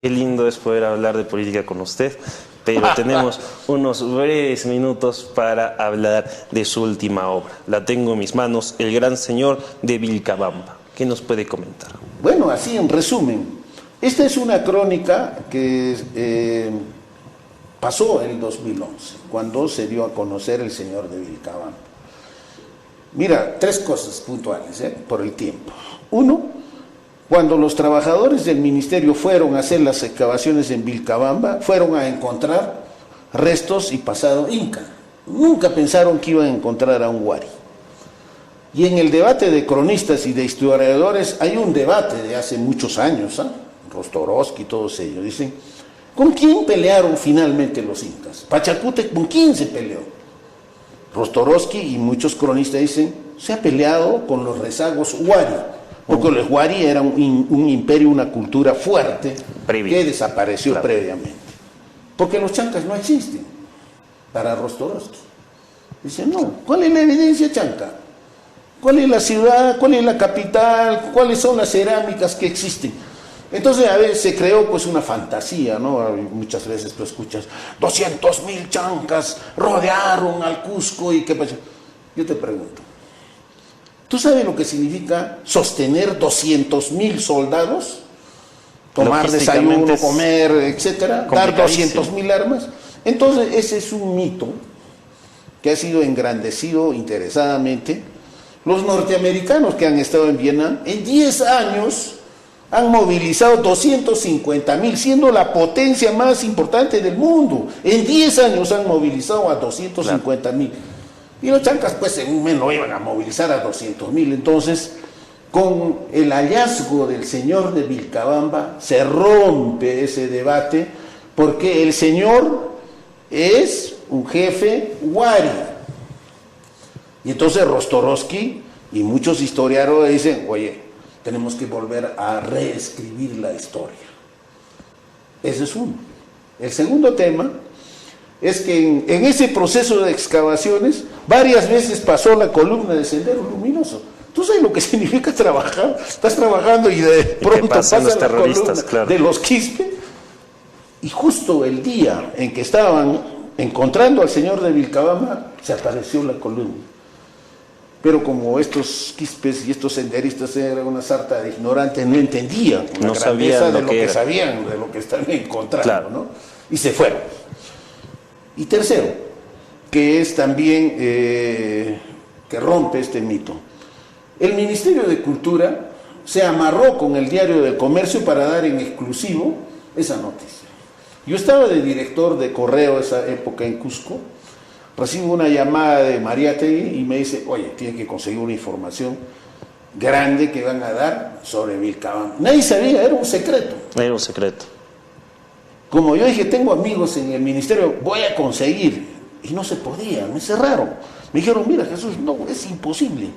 Qué lindo es poder hablar de política con usted, pero tenemos unos breves minutos para hablar de su última obra. La tengo en mis manos, El Gran Señor de Vilcabamba. ¿Qué nos puede comentar? Bueno, así en resumen, esta es una crónica que pasó en el 2011, cuando se dio a conocer el señor de Vilcabamba. Mira, tres cosas puntuales, por el tiempo. Uno, cuando los trabajadores del ministerio fueron a hacer las excavaciones en Vilcabamba, fueron a encontrar restos y pasado inca. Nunca pensaron que iban a encontrar a un huari. Y en el debate de cronistas y de historiadores hay un debate de hace muchos años, Rostorowski y todos ellos, dicen, ¿con quién pelearon finalmente los incas? Pachacútec, ¿con quién se peleó? Rostorowski y muchos cronistas dicen, se ha peleado con los rezagos huari, porque los huari eran un imperio, una cultura fuerte que desapareció previamente. Porque los chancas no existen, para Rostorowski. Dicen, no, ¿cuál es la evidencia chanca? ¿Cuál es la ciudad? ¿Cuál es la capital? ¿Cuáles son las cerámicas que existen? Entonces a veces se creó pues una fantasía, ¿no? Muchas veces tú escuchas 200.000 chancas rodearon al Cusco y qué pasó. Yo te pregunto, ¿tú sabes lo que significa sostener 200.000 soldados? Tomar desayuno, comer, etcétera, dar 200.000 armas. Entonces ese es un mito que ha sido engrandecido interesadamente. Los norteamericanos que han estado en Vietnam, en 10 años han movilizado 250.000, siendo la potencia más importante del mundo. En 10 años han movilizado a 250.000. Y los chancas, pues, en un mes no iban a movilizar a 200.000. Entonces, con el hallazgo del señor de Vilcabamba, se rompe ese debate, porque el señor es un jefe huari. Y entonces Rostorowski y muchos historiadores dicen, oye, tenemos que volver a reescribir la historia. Ese es uno. El segundo tema es que en ese proceso de excavaciones varias veces pasó la columna de Sendero Luminoso. ¿Tú sabes lo que significa trabajar? Estás trabajando y de pronto pasa la columna de los Quispe. Y justo el día en que estaban encontrando al señor de Vilcabamba, se apareció la columna. Pero como estos quispes y estos senderistas eran una sarta de ignorantes, no entendían la grandeza de lo que sabían, de lo que estaban encontrando, ¿no? Y se fueron. Y tercero, que es también que rompe este mito. El Ministerio de Cultura se amarró con el Diario del Comercio para dar en exclusivo esa noticia. Yo estaba de director de correo esa época en Cusco. Recibo una llamada de Mariátegui y me dice, oye, tiene que conseguir una información grande que van a dar sobre Vilcabamba. Nadie sabía, era un secreto. Era un secreto. Como yo dije, tengo amigos en el ministerio, voy a conseguir. Y no se podía, me cerraron. Me dijeron, mira Jesús, no, es imposible.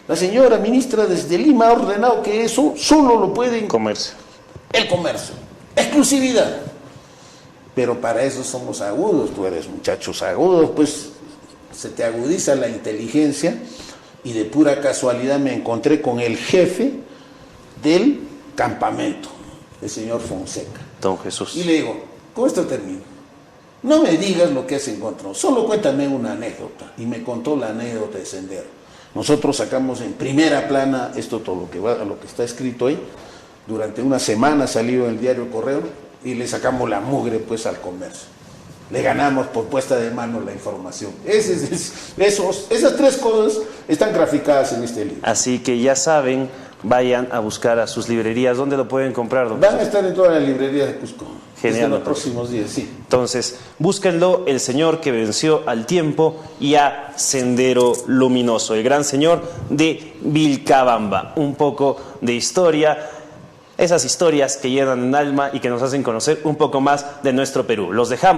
La señora ministra desde Lima ha ordenado que eso solo lo pueden... Comercio. El comercio. Exclusividad. Pero para eso somos agudos, tú eres muchachos agudos, pues se te agudiza la inteligencia y de pura casualidad me encontré con el jefe del campamento, el señor Fonseca. Don Jesús. Y le digo, con esto termino. No me digas lo que has encontrado, solo cuéntame una anécdota. Y me contó la anécdota de Sendero. Nosotros sacamos en primera plana esto, todo lo que está escrito ahí. Durante una semana salió en el diario Correo. Y le sacamos la mugre pues al comercio. Le ganamos por puesta de mano la información. Esas tres cosas están graficadas en este libro. Así que ya saben, vayan a buscar a sus librerías. ¿Dónde lo pueden comprar, don Van a estar en todas las librerías de Cusco. Genial. En los próximos días, sí. Entonces, búsquenlo, El Señor que venció al tiempo y a Sendero Luminoso. El Gran Señor de Vilcabamba. Un poco de historia. Esas historias que llenan el alma y que nos hacen conocer un poco más de nuestro Perú. Los dejamos.